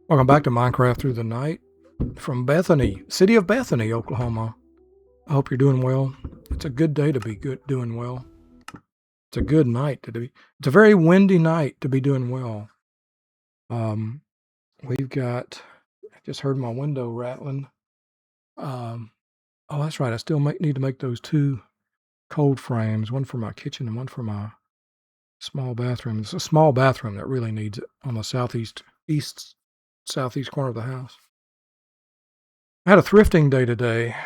Welcome back to Minecraft Through the Night from Bethany, city of Bethany, Oklahoma. I hope you're doing well. It's a good day to be doing well. It's a good night to be. It's a very windy night to be doing well. We've got. I just heard my window rattling. Oh, that's right. I still need to make those two cold frames, one for my kitchen and one for my small bathroom. It's a small bathroom that really needs it on the southeast corner of the house. I had a thrifting day today.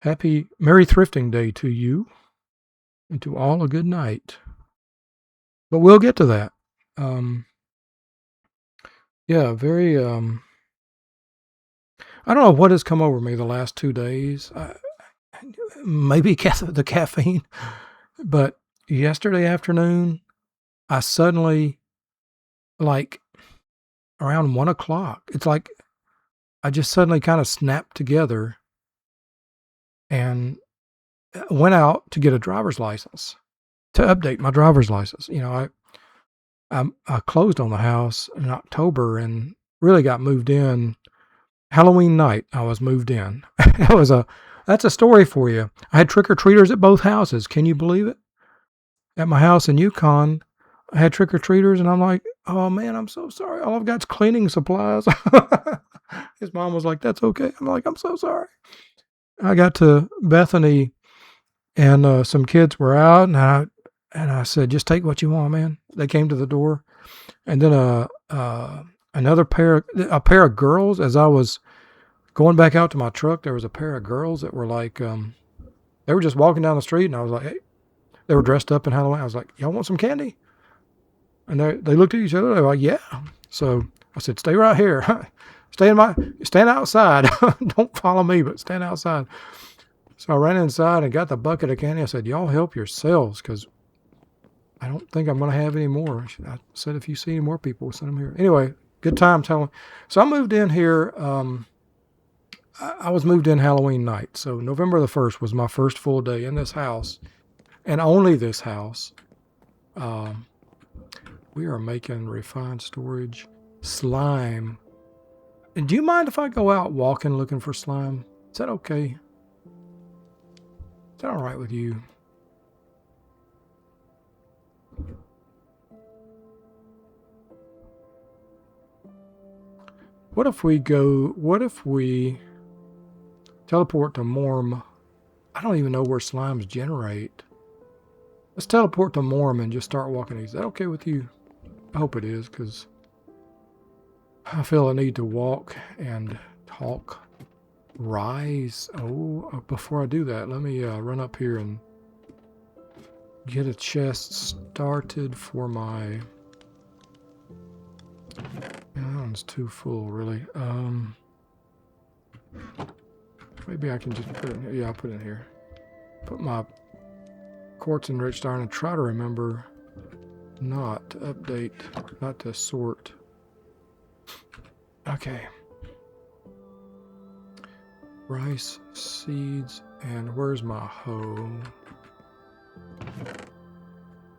Merry thrifting day to you and to all a good night. But we'll get to that. Very. I don't know what has come over me the last 2 days. Maybe the caffeine. But yesterday afternoon, I suddenly, like around 1 o'clock, it's like I just suddenly kind of snapped together and went out to get a driver's license, to update my driver's license. You know, I closed on the house in October and really got moved in Halloween night. I was moved in. That's a story for you. I had trick-or-treaters at both houses. Can you believe it? At my house in Yukon, I had trick-or-treaters, and I'm like, oh man, I'm so sorry. All I've got is cleaning supplies. His mom was like, that's okay. I'm like, I'm so sorry. I got to Bethany, and some kids were out, and I said, just take what you want, man. They came to the door, and then a pair of girls. As I was going back out to my truck, there was a pair of girls that were like, they were just walking down the street, and I was like, hey, they were dressed up in Halloween. I was like, y'all want some candy? And they looked at each other. They were like, yeah. So I said, stay right here. Stand outside. Don't follow me, but stand outside. So I ran inside and got the bucket of candy. I said, y'all help yourselves, because I don't think I'm going to have any more. I said, if you see any more people, send them here. Anyway, good time telling. So I moved in here. I was moved in Halloween night. So November the 1st was my first full day in this house, and only this house. We are making refined storage slime. And do you mind if I go out walking looking for slime? Is that okay? Is that all right with you? What if we teleport to Morm? I don't even know where slimes generate. Let's teleport to Morm and just start walking. Is that okay with you? I hope it is, because I feel a need to walk and talk. Rise. Oh, before I do that, let me run up here and get a chest started for my... That one's too full, really. Maybe I can just put it in here. Yeah, I'll put it in here. Put my quartz enriched iron and try to remember not to update, not to sort. Okay. Rice, seeds, and where's my hoe?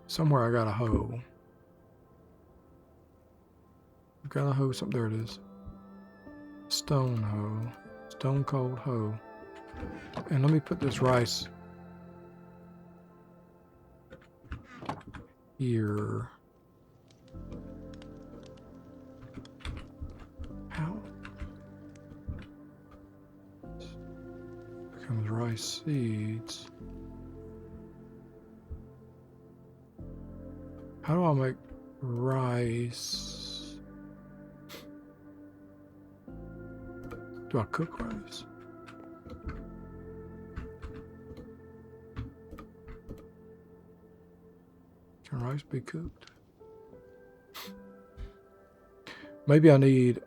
Somewhere I got a hoe. I've got a hoe, there it is. Stone hoe. Stone cold hoe. And let me put this rice here. How? Becomes rice seeds. How do I make rice? Do I cook rice? Can rice be cooked? Maybe I need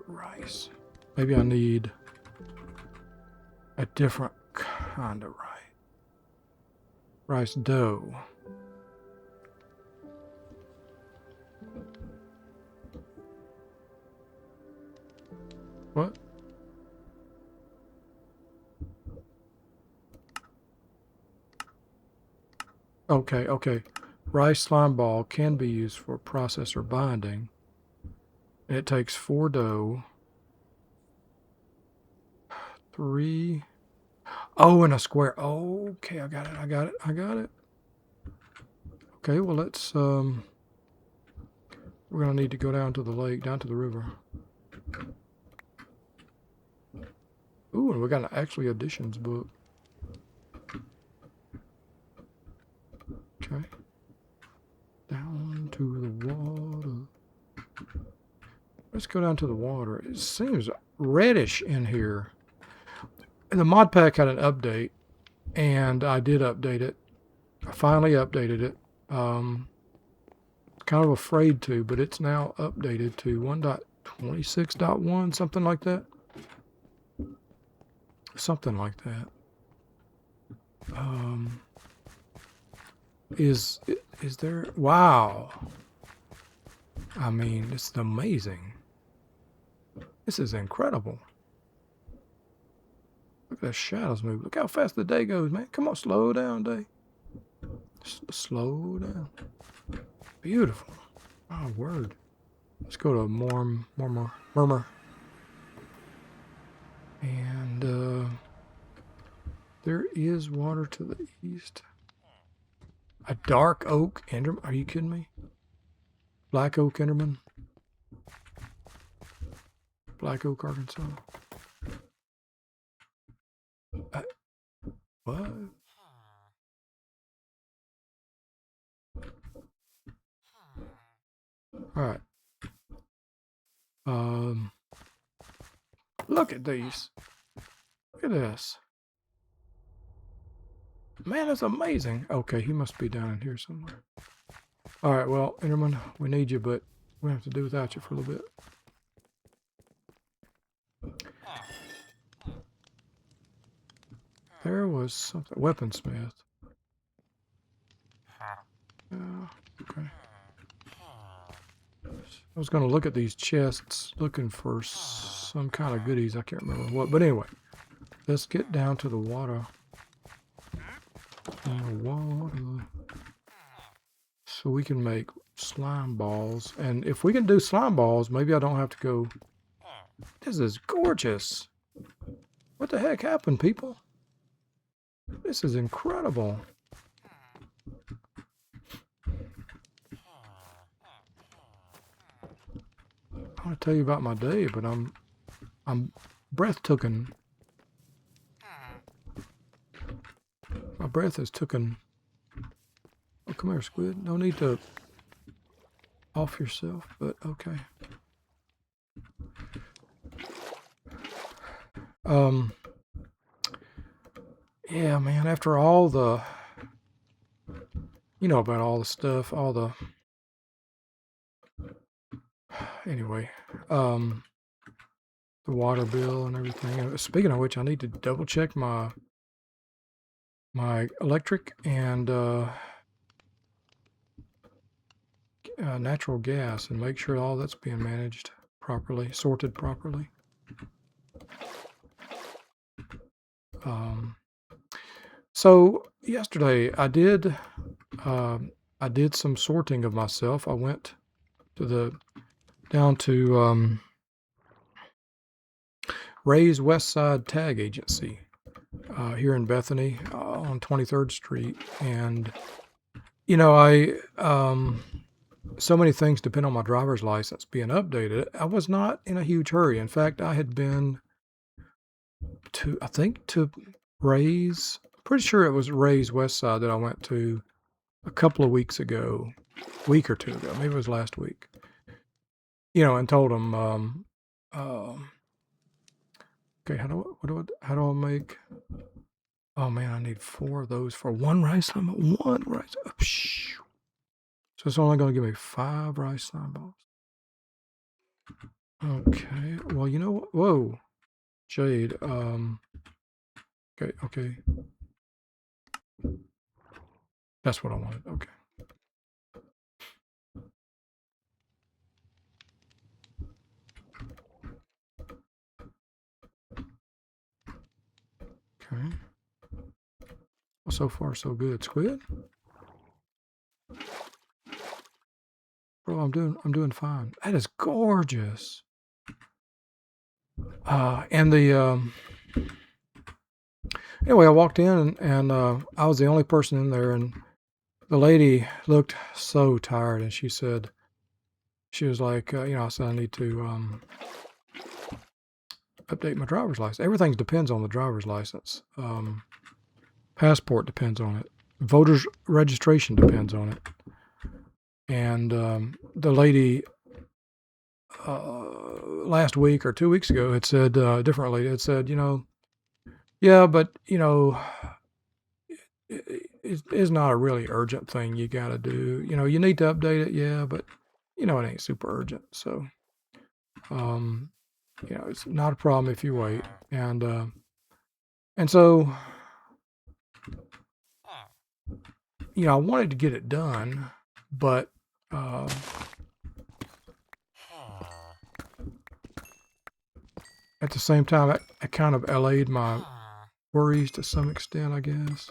rice. Maybe I need a different kind of rice. Rice dough. What? Okay. Rice slime ball can be used for processor binding. It takes 4 dough. 3. Oh, and a square. Oh, okay, I got it. Okay, well, let's, we're going to need to go down to the lake, down to the river. Ooh, and we got an actually additions book. Okay. Down to the water. Let's go down to the water. It seems reddish in here. And the mod pack had an update, and I did update it. I finally updated it. Kind of afraid to, but it's now updated to 1.26.1, something like that. Something like that. Is there? Wow. I mean, this is amazing. This is incredible. Look at the shadows move. Look how fast the day goes, man. Come on, slow down, day. Slow down. Beautiful. Oh, word. Let's go to murmur. And there is water to the east. A dark oak Enderman? Are you kidding me? Black oak Enderman? Black Oak, Arkansas. What? All right. Look at these. Look at this. Man, that's amazing. Okay, he must be down in here somewhere. All right, well, Enderman, we need you, but we have to do without you for a little bit. There was something. Weaponsmith. Okay. I was going to look at these chests looking for some kind of goodies. I can't remember what. But anyway, let's get down to the water. So we can make slime balls. And if we can do slime balls, maybe I don't have to go. This is gorgeous. What the heck happened, people? This is incredible. I want to tell you about my day, but I'm breathtooken. My breath is tooken. Oh, come here, squid. No need to off yourself, but okay. Yeah, man, after all the, you know about all the stuff, all the, anyway, the water bill and everything. Speaking of which, I need to double check my electric and natural gas and make sure all that's being managed properly, sorted properly. So yesterday I did some sorting of myself. I went to down to Ray's West Side Tag Agency here in Bethany on 23rd Street, and you know, I so many things depend on my driver's license being updated. I was not in a huge hurry. In fact, I had been to, I think, to Ray's. Pretty sure it was Ray's West Side that I went to a couple of weeks ago, week or two ago. Maybe it was last week. You know, and told them, okay, how do I make? Oh man, I need 4 of those for 1 rice slime. 1 rice. So it's only going to give me 5 rice slime balls. Okay. Well, you know what? Whoa, Jade. Okay. That's what I wanted. Okay. Okay. Well, so far so good. Squid? What do I'm doing fine. That is gorgeous. And the anyway, I walked in and I was the only person in there, and the lady looked so tired, and she was like, I said I need to update my driver's license. Everything depends on the driver's license. Passport depends on it. Voter's registration depends on it. And the lady last week or 2 weeks ago had said, different lady had said, yeah, but, it's not a really urgent thing you got to do. You need to update it, yeah, but, it ain't super urgent. So, it's not a problem if you wait. And so, I wanted to get it done, but at the same time, I kind of allayed my worries to some extent, I guess,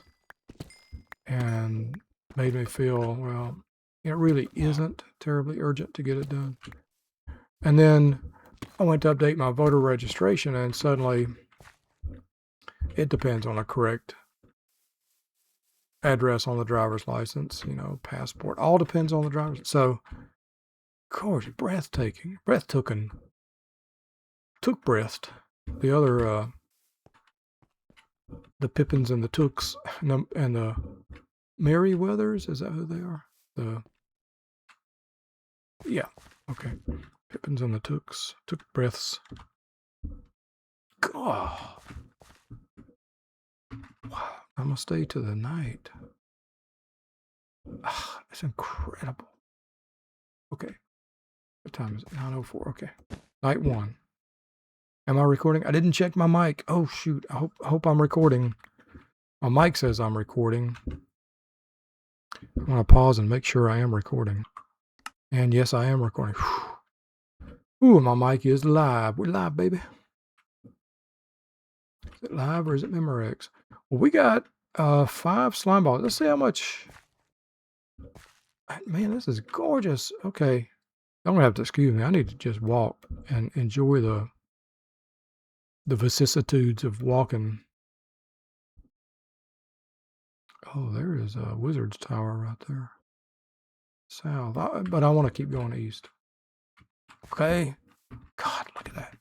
and made me feel, well, it really isn't terribly urgent to get it done. And then I went to update my voter registration, and suddenly it depends on a correct address on the driver's license, passport. All depends on the driver's. So, of course, breathtaking. Took breathed. The other, the Pippins and the Tooks and the Merryweathers, is that who they are? Yeah, okay. Pippins and the Tooks took breaths. God. Wow, I'm gonna stay to the night. It's incredible. Okay. What time is it? 9:04. Okay. Night 1. Am I recording? I didn't check my mic. Oh shoot. I hope I'm recording. My mic says I'm recording. I'm gonna pause and make sure I am recording. And yes, I am recording. Ooh, my mic is live. We're live, baby. Is it live or is it Memorex? Well, we got 5 slime balls. Let's see how much. Man, this is gorgeous. Okay. I'm gonna have to excuse me. I need to just walk and enjoy the vicissitudes of walking. Oh, there is a wizard's tower right there. South. But I want to keep going east. Okay. God, look at that.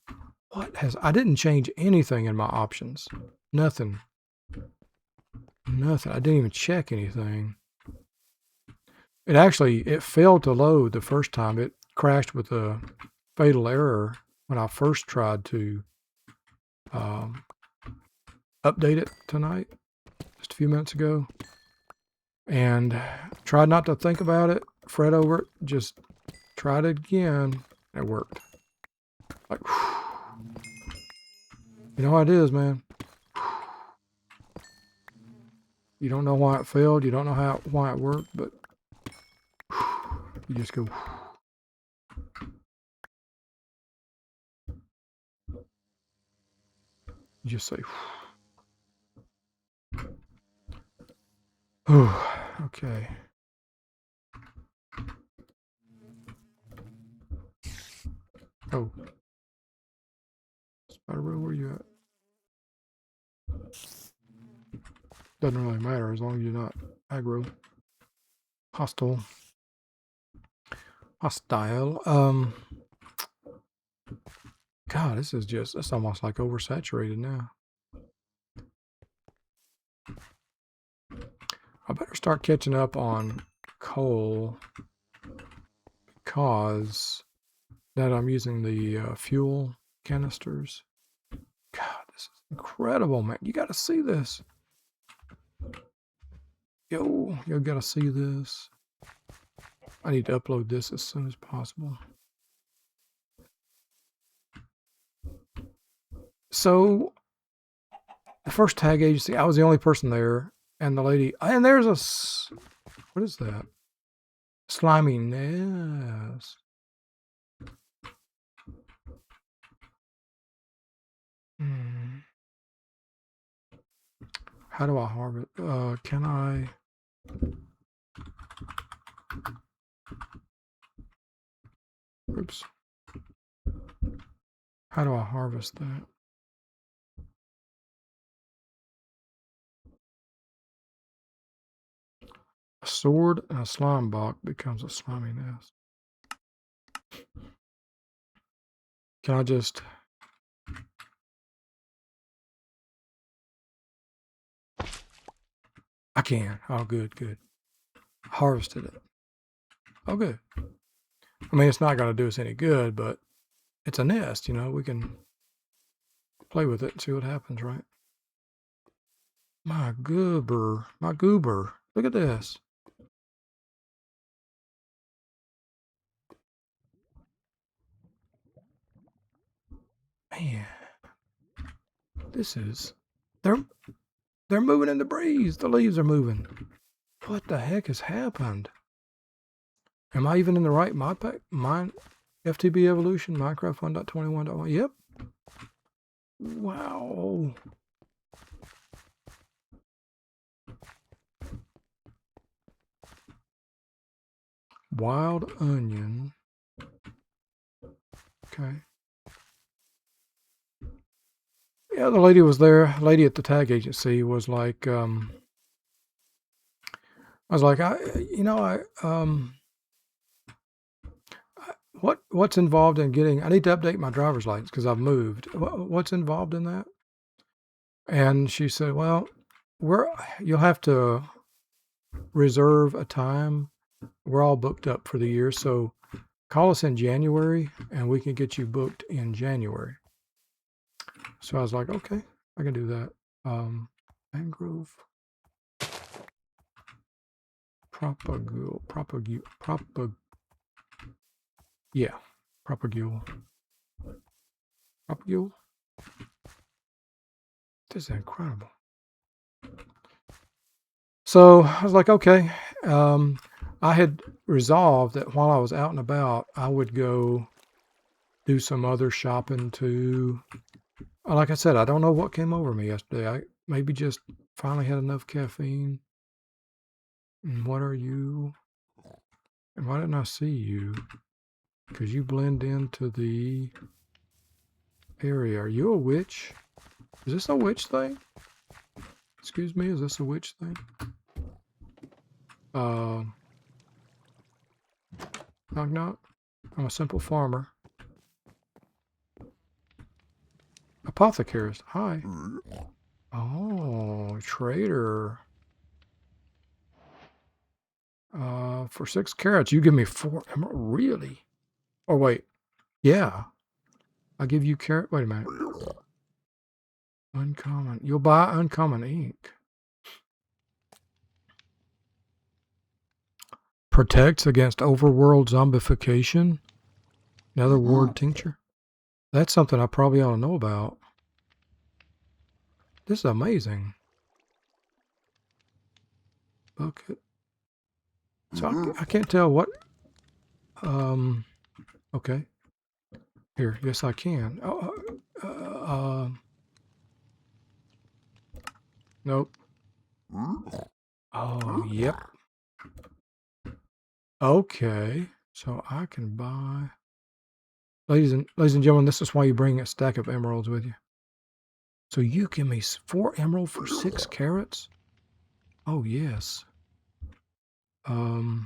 I didn't change anything in my options. Nothing. I didn't even check anything. It failed to load the first time. It crashed with a fatal error when I first tried to update it tonight, just a few minutes ago, and tried not to think about it, fret over it, just tried it again. It worked. Like, you know how it is, man. You don't know why it failed. You don't know why it worked, but you just go. You just say, oh, okay. Oh. Spider Bro, where you at? Doesn't really matter as long as you're not aggro. Hostile. God, it's almost like oversaturated now. I better start catching up on coal because now I'm using the fuel canisters. God, this is incredible, man. You got to see this. You got to see this. I need to upload this as soon as possible. So, the first tag agency, I was the only person there, and the lady, and there's what is that? Slimy nest. How do I harvest? Can I? Oops. How do I harvest that? A sword and a slime block becomes a slimy nest. Can I just... I can. Oh, good, good. Harvested it. Oh, good. I mean, it's not going to do us any good, but it's a nest, you know. We can play with it and see what happens, right? My goober. My goober. Look at this. Man. This is... They're moving in the breeze. The leaves are moving. What the heck has happened? Am I even in the right modpack? Mine, FTB Evolution, Minecraft 1.21.1. Yep. Wow. Wild onion. Okay. Yeah, the lady was there. Lady at the tag agency was like, I was like, what's involved in getting, I need to update my driver's license because I've moved. What's involved in that? And she said, well, you'll have to reserve a time. We're all booked up for the year. So call us in January and we can get you booked in January. So I was like, okay, I can do that. Mangrove. Propagule. Yeah. Propagule. This is incredible. So I was like, okay. I had resolved that while I was out and about, I would go do some other shopping too. Like I said, I don't know what came over me yesterday. I maybe just finally had enough caffeine. And what are you? And why didn't I see you? Because you blend into the area. Are you a witch? Is this a witch thing? Excuse me, is this a witch thing? Knock knock. I'm a simple farmer. Apothecarist. Hi. Oh, trader. For 6 carrots, you give me 4 emerald. Really? Oh, wait. Yeah. I'll give you carrot. Wait a minute. Uncommon. You'll buy uncommon ink. Protects against overworld zombification. Another ward tincture. That's something I probably ought to know about. This is amazing. Bucket. So I can't tell what. Okay. Here, yes, I can. Nope. Oh, yep. Okay, so I can buy. Ladies and gentlemen, this is why you bring a stack of emeralds with you. So you give me 4 emerald for 6 carrots? Oh yes. I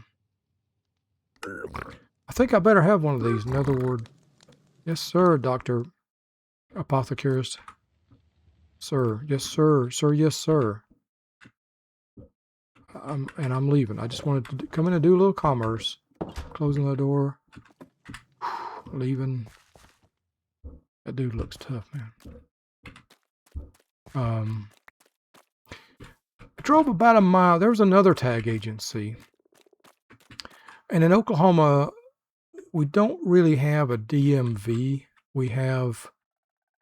think I better have one of these. In other words, yes, sir, Dr. Apothecarist. Sir, yes, sir. Sir, yes, sir. And I'm leaving. I just wanted to come in and do a little commerce. Closing the door. Leaving. That dude looks tough, man. I drove about a mile. There was another tag agency. And in Oklahoma, we don't really have a DMV. We have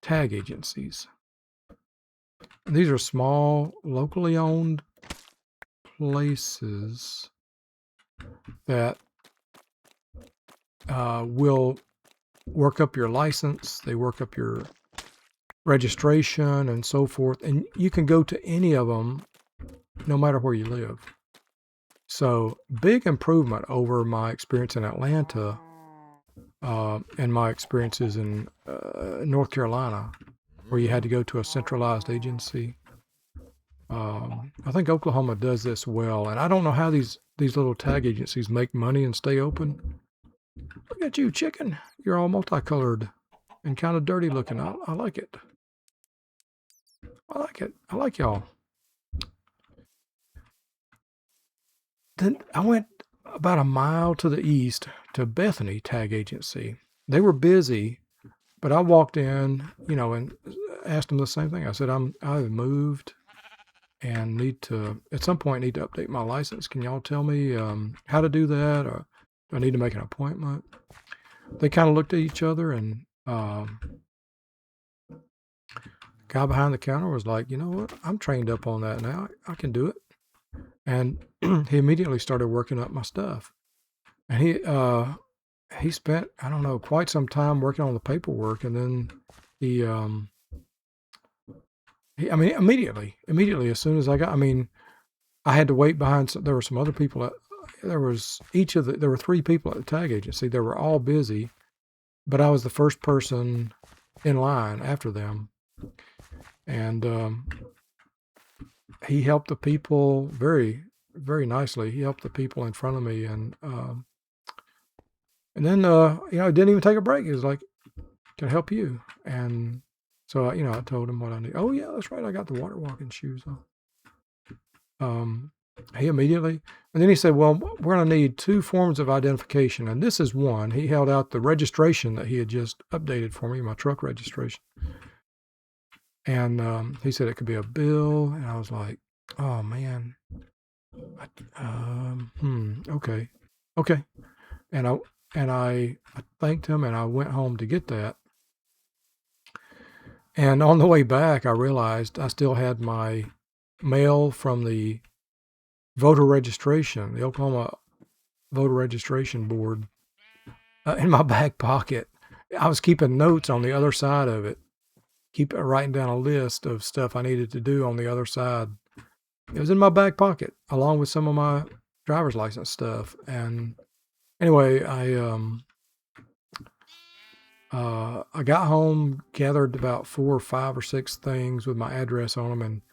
tag agencies. And these are small, locally owned places that will work up your license. They work up your registration and so forth. And you can go to any of them no matter where you live. So big improvement over my experience in Atlanta in my experiences in North Carolina, where you had to go to a centralized agency. I think Oklahoma does this well, and I don't know how these little tag agencies make money and stay open. Look at you, chicken. You're all multicolored and kind of dirty looking. I like it. I like it. I like y'all. Then I went about a mile to the east to Bethany Tag Agency. They were busy, but I walked in, and asked them the same thing. I said, I've moved and need to update my license. Can y'all tell me how to do that, or do I need to make an appointment? They kind of looked at each other, and guy behind the counter was like, you know what? I'm trained up on that now. I can do it. And he immediately started working up my stuff. And he spent, I don't know, quite some time working on the paperwork. And then immediately, as soon as I had to wait behind. There were some other people. There were 3 people at the tag agency. They were all busy, but I was the first person in line after them. And he helped the people very, very nicely. He helped the people in front of me, and then didn't even take a break. He was like, "Can I help you?" And so I told him what I need. Oh yeah, that's right. I got the water walking shoes on. He immediately, and then he said, "Well, we're going to need 2 forms of identification, and this is one." He held out the registration that he had just updated for me, my truck registration. And he said it could be a bill, and I was like, "Oh man, okay." And I thanked him, and I went home to get that. And on the way back, I realized I still had my mail from the voter registration, the Oklahoma Voter Registration Board, in my back pocket. I was keeping notes on the other side of it. Writing down a list of stuff I needed to do on the other side. It was in my back pocket, along with some of my driver's license stuff. And anyway, I got home, gathered about 4 or 5 or 6 things with my address on them, and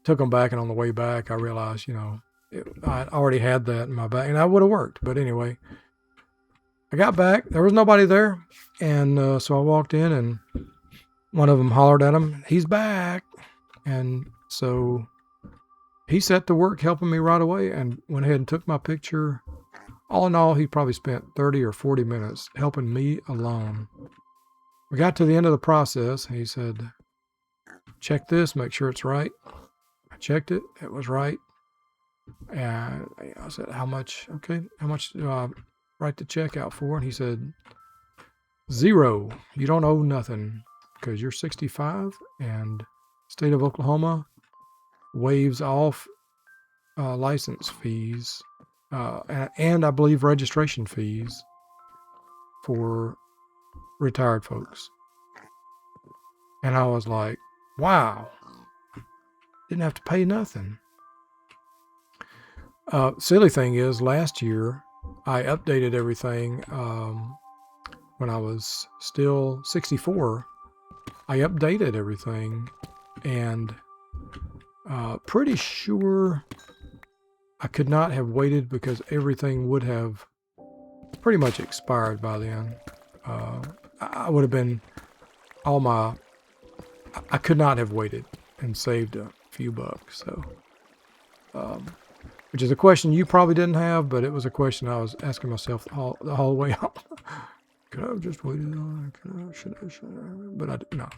took them back. And on the way back, I realized, I already had that in my bag, and that would have worked. But anyway, I got back. There was nobody there, and so I walked in, and one of them hollered at him, "He's back." And so he set to work helping me right away, and went ahead and took my picture. All in all, he probably spent 30 or 40 minutes helping me alone. We got to the end of the process. He said, "Check this, make sure it's right." I checked it. It was right. And I said, "How much? Okay, how much do I write the check out for?" And he said, "0. You don't owe nothing, because you're 65, and state of Oklahoma waives off license fees and I believe registration fees for retired folks." And I was like, wow, didn't have to pay nothing. Silly thing is, last year I updated everything when I was still 64. I updated everything, and pretty sure I could not have waited, because everything would have pretty much expired by then. I would have been I could not have waited and saved a few bucks. So, which is a question you probably didn't have, but it was a question I was asking myself the whole way home. Could I have just waited on it? Should I? But no,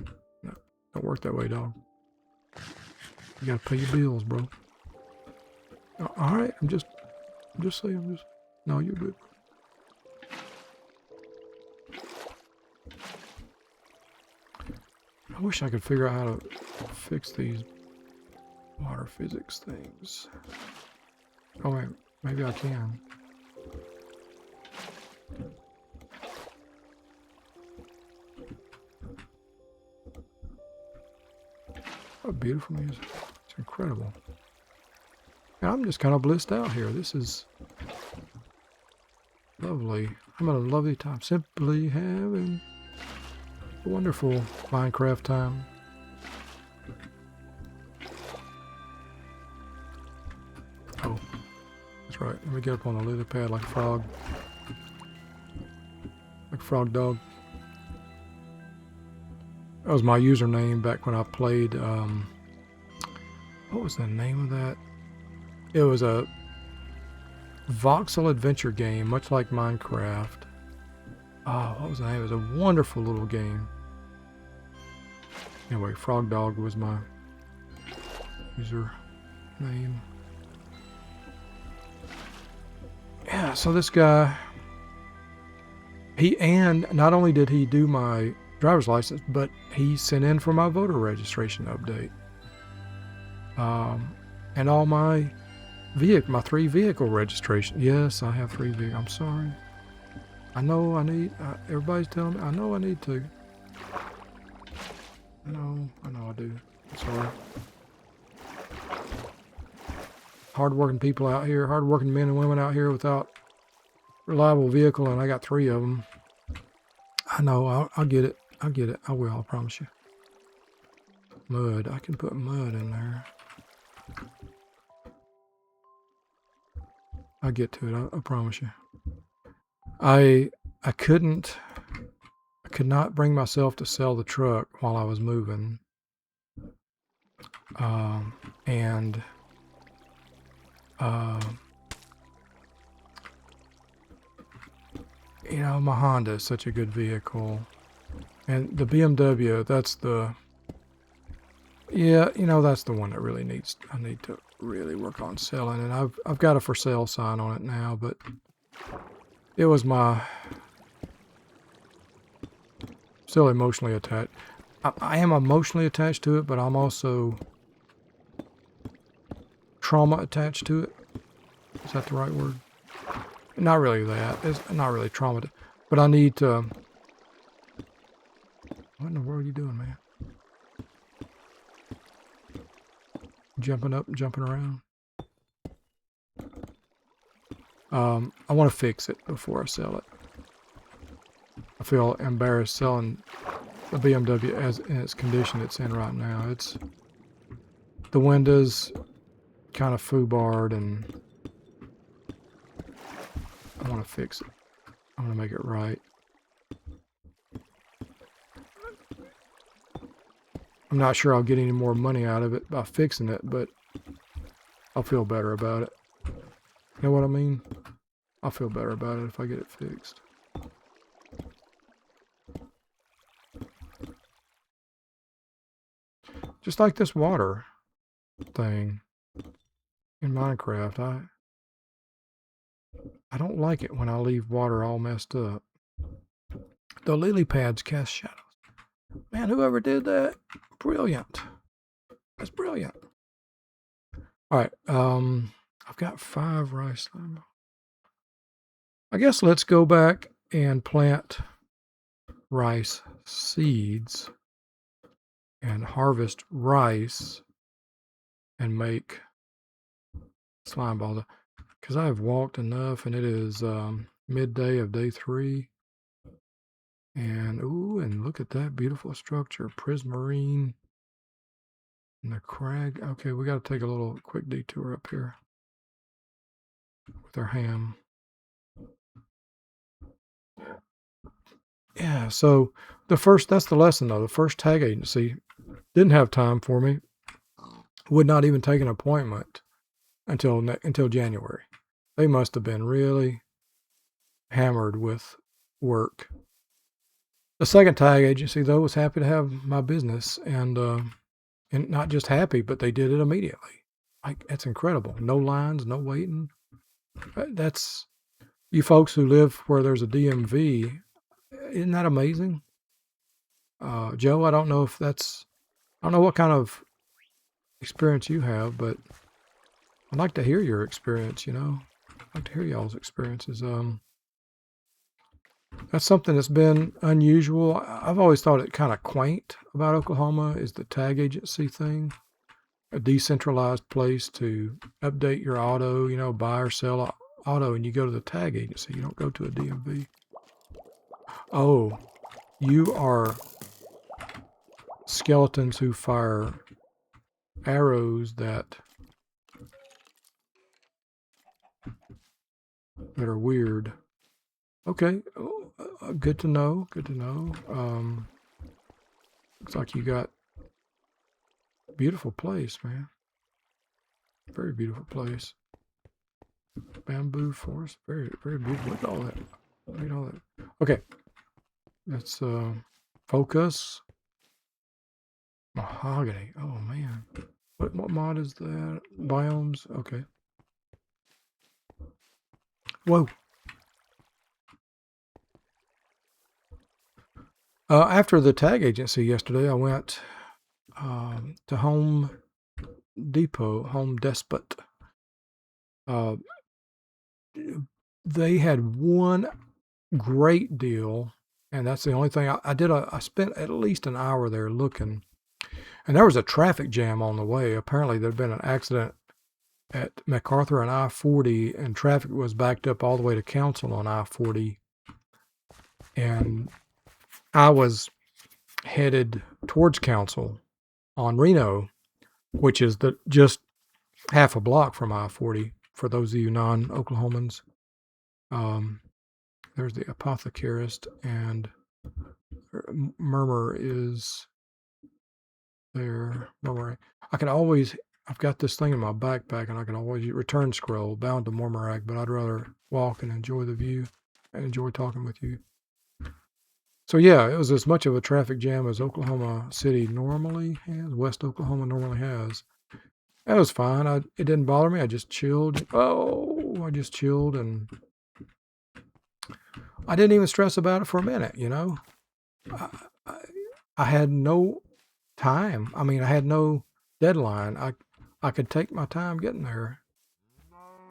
don't work that way, dog. You gotta pay your bills, bro. All right, I'm just saying. No, you're good. I wish I could figure out how to fix these water physics things. Oh wait, maybe I can. What beautiful music. It's incredible. And I'm just kind of blissed out here. This is lovely. I'm having a lovely time. Simply having a wonderful Minecraft time. Oh, that's right. Let me get up on the lily pad like a frog. Like a frog dog. That was my username back when I played, what was the name of that? It was a voxel adventure game, much like Minecraft. Oh, what was the name? It was a wonderful little game. Anyway, Frog Dog was my user name. Yeah, so this guy, and not only did he do my driver's license, but he sent in for my voter registration update. And all my 3 vehicle registration. Yes, I have 3 vehicles. I'm sorry. I know I need, everybody's telling me, I know I need to. I know I do. I'm sorry. Hard-working people out here, hard-working men and women out here without reliable vehicle, and I got 3 of them. I know, I'll get it. I'll get it. I will, I promise you. Mud. I can put mud in there. I'll get to it. I promise you. I could not bring myself to sell the truck while I was moving. You know, my Honda is such a good vehicle. And the BMW, that's the, yeah, you know, that's the one that really needs, I need to really work on selling. And I've got a for sale sign on it now, but it was my, still emotionally attached. I am emotionally attached to it, but I'm also trauma attached to it. Is that the right word? Not really that. It's not really trauma, but I need to. What in the world are you doing, man? Jumping up and jumping around. I want to fix it before I sell it. I feel embarrassed selling the BMW as in its condition it's in right now. It's the windows kind of foobarred, and I want to fix it. I want to make it right. I'm not sure I'll get any more money out of it by fixing it, but I'll feel better about it. You know what I mean? I'll feel better about it if I get it fixed. Just like this water thing in Minecraft, I don't like it when I leave water all messed up. The lily pads cast shadows. Man, whoever did that, brilliant. That's brilliant. All right, I've got 5 rice. I guess let's go back and plant rice seeds and harvest rice and make slime balls. Because I've walked enough, and it is midday of day 3. And ooh, and look at that beautiful structure, prismarine and the crag. Okay, we got to take a little quick detour up here with our ham. Yeah, so that's the lesson though. The first tag agency didn't have time for me. Would not even take an appointment until January. They must have been really hammered with work. The second tag agency though was happy to have my business, and not just happy, but they did it immediately. Like, that's incredible. No lines, no waiting. That's, you folks who live where there's a DMV, isn't that amazing? Joe, I don't know what kind of experience you have, but I'd like to hear your experience, you know. I'd like to hear y'all's experiences. That's something that's been unusual. I've always thought it kind of quaint about Oklahoma is the tag agency thing. A decentralized place to update your auto, you know, buy or sell auto, and you go to the tag agency. You don't go to a DMV. Oh, you are skeletons who fire arrows that are weird. Okay, good to know. Good to know. Looks like you got a beautiful place, man. Very beautiful place. Bamboo forest, very very beautiful. Look at all that. Look at all that. Okay, let's focus. Mahogany. Oh man, what mod is that? Biomes. Okay. Whoa. After the tag agency yesterday, I went to Home Depot, Home Depot. They had one great deal, and that's the only thing I did. I spent at least an hour there looking, and there was a traffic jam on the way. Apparently, there'd been an accident at MacArthur and I-40, and traffic was backed up all the way to Council on I-40, and I was headed towards Council on Reno, which is just half a block from I-40 for those of you non-Oklahomans. There's the apothecarist, and Murmur is there. Murmur. I've got this thing in my backpack, and I can always return scroll bound to Mormerac, but I'd rather walk and enjoy the view and enjoy talking with you. So yeah, it was as much of a traffic jam as Oklahoma City normally has, West Oklahoma normally has. That was fine. It didn't bother me. I just chilled. I just chilled, and I didn't even stress about it for a minute, you know. I had no time. I mean, I had no deadline. I could take my time getting there.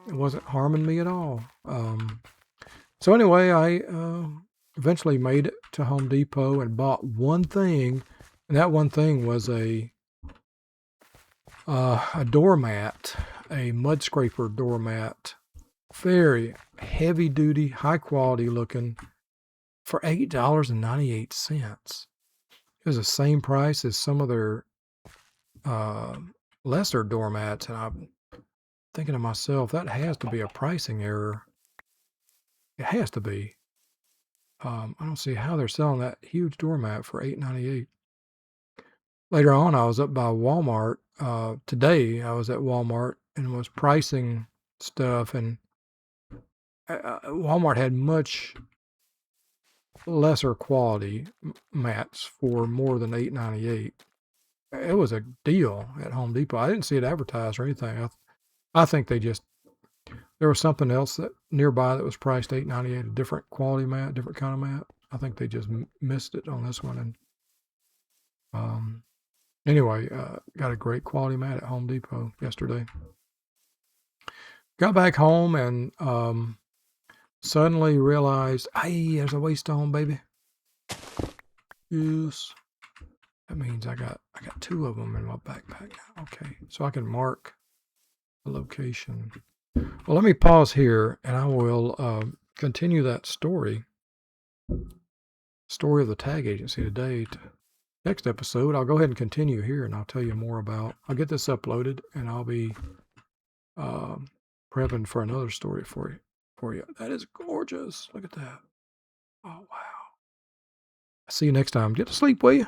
It wasn't harming me at all. So anyway, I eventually made it to Home Depot and bought one thing, and that one thing was a doormat, a mud scraper doormat, very heavy duty, high quality looking, for $8.98. It was the same price as some of their lesser doormats, and I'm thinking to myself, that has to be a pricing error. It has to be. I don't see how they're selling that huge doormat for $8.98. Later on, I was up by Walmart. Today, I was at Walmart and was pricing stuff, and Walmart had much lesser quality mats for more than $8.98. It was a deal at Home Depot. I didn't see it advertised or anything. I think there was something else that nearby that was priced $8.98, a different quality mat, different kind of mat. I think they just missed it on this one. And anyway, got a great quality mat at Home Depot yesterday. Got back home and suddenly realized, hey, there's a waystone, baby. Yes. That means I got two of them in my backpack now. Okay, so I can mark the location. Well, let me pause here, and I will continue that story of the tag agency today. Next episode, I'll go ahead and continue here, and I'll tell you more about. I'll get this uploaded, and I'll be prepping for another story for you. That is gorgeous. Look at that. Oh wow. See you next time. Get to sleep, will you?